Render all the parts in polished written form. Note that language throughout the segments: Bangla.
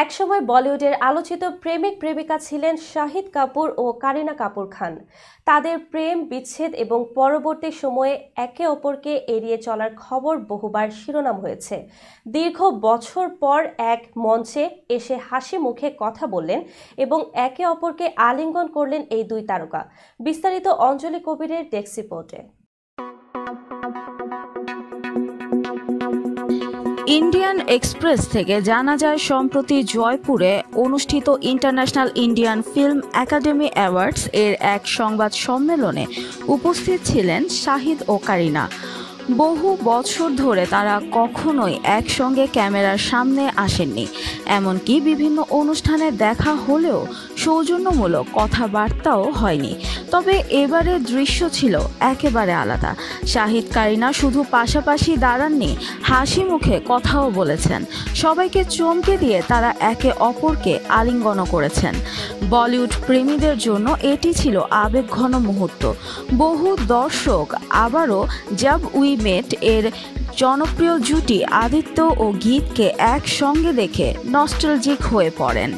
একসময় বলিউডের আলোচিত প্রেমিক প্রেমিকা ছিলেন শাহিদ কাপুর ও কারিনা কাপুর খান। তাদের প্রেম বিচ্ছেদ এবং পরবর্তী সময়ে একে অপরকে এড়িয়ে চলার খবর বহুবার শিরোনাম হয়েছে। দীর্ঘ বছর পর এক মঞ্চে এসে হাসি মুখে কথা বললেন এবং একে অপরকে আলিঙ্গন করলেন এই দুই তারকা। বিস্তারিত অঞ্জলি কবিরের ডেস্ক রিপোর্টে। ইন্ডিয়ান এক্সপ্রেস থেকে জানা যায়, সম্প্রতি জয়পুরে অনুষ্ঠিত international Indian film academy awards এর এক সংবাদ সম্মেলনে উপস্থিত ছিলেন শাহিদ ও কারিনা। বহু বছর ধরে তারা কখনোই একসঙ্গে ক্যামেরার সামনে আসেননি, এমনকি বিভিন্ন অনুষ্ঠানে দেখা হলেও সৌজন্যমূলক কথাবার্তাও হয়নি। তবে এবারের দৃশ্য ছিল একেবারে আলাদা। শাহিদ কারিনা শুধু পাশাপাশি দাঁড়াননি, হাসি মুখে কথাও বলেছেন। সবাইকে চমকে দিয়ে তারা একে অপরকে আলিঙ্গনও করেছেন। বলিউড প্রেমীদের জন্য এটি ছিল আবেগঘন মুহূর্ত। বহু দর্শক আবারও জব উই মেট এর জনপ্রিয় জুটি আদিত্য ও গীতকে একসঙ্গে দেখে নস্টালজিক হয়ে পড়েন।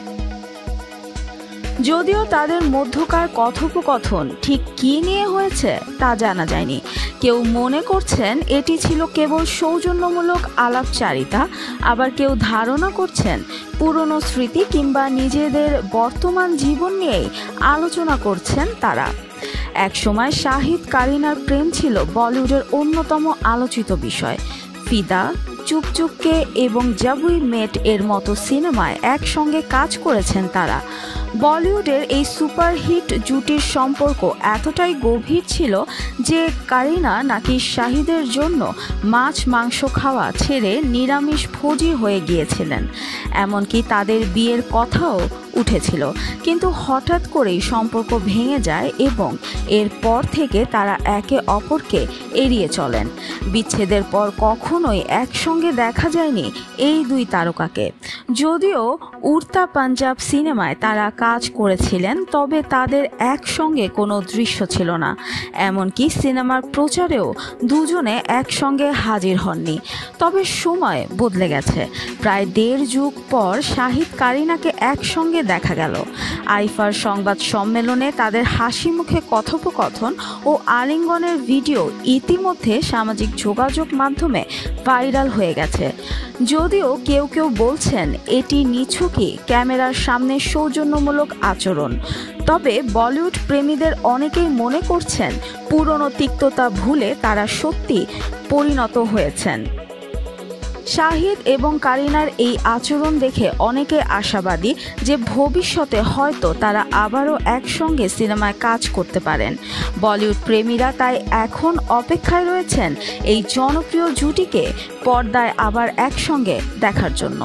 যদিও তাদের মধ্যকার কথোপকথন ঠিক কী নিয়ে হয়েছে তা জানা যায়নি। কেউ মনে করছেন এটি ছিল কেবল সৌজন্যমূলক আলাপচারিতা, আবার কেউ ধারণা করছেন পুরনো স্মৃতি কিংবা নিজেদের বর্তমান জীবন নিয়েই আলোচনা করছেন তারা। একসময় শাহিদ কারিনার প্রেম ছিল বলিউডের অন্যতম আলোচিত বিষয়। ফিদা, চুপ চুপকে এবং জব উই মেট এর মতো সিনেমায় একসঙ্গে কাজ করেছেন তারা। বলিউডের এই সুপারহিট জুটির সম্পর্ক এতটাই গভীর ছিল যে কারিনা নাকি শাহিদের জন্য মাছ মাংস খাওয়া ছেড়ে নিরামিষ ভোজী হয়ে গিয়েছিলেন। এমনকি তাদের বিয়ের কথাও উঠেছিল, কিন্তু হঠাৎ করেই সম্পর্ক ভেঙে যায় এবং এরপর থেকে তারা একে অপরকে এড়িয়ে চলেন। বিচ্ছেদের পর কখনোই একসঙ্গে দেখা যায়নি এই দুই তারকাকে। যদিও উড়তা পাঞ্জাব সিনেমায় তারা কাজ করেছিলেন, তবে তাদের একসঙ্গে কোনো দৃশ্য ছিল না। এমনকি সিনেমার প্রচারেও দুজনে একসঙ্গে হাজির হননি। তবে সময় বদলে গেছে। প্রায় 1.5 যুগ পর শাহিদ কারিনাকে একসঙ্গে দেখা গেল। আইফার সংবাদ সম্মেলনে তাদের হাসি মুখে কথোপকথন ও আলিঙ্গনের ভিডিও ইতিমধ্যে সামাজিক যোগাযোগ মাধ্যমে ভাইরাল হয়ে গেছে। যদিও কেউ কেউ বলছেন এটি নিছকই ক্যামেরার সামনে সৌজন্যমূলক আচরণ, তবে বলিউড প্রেমীদের অনেকেই মনে করছেন পুরনো তিক্ততা ভুলে তারা সত্যি পরিণত হয়েছেন। শাহিদ এবং কারিনার এই আচরণ দেখে অনেকে আশাবাদী যে ভবিষ্যতে হয়তো তারা আবারও একসঙ্গে সিনেমায় কাজ করতে পারেন। বলিউড প্রেমীরা তাই এখন অপেক্ষায় রয়েছেন এই জনপ্রিয় জুটিকে পর্দায় আবার একসঙ্গে দেখার জন্য।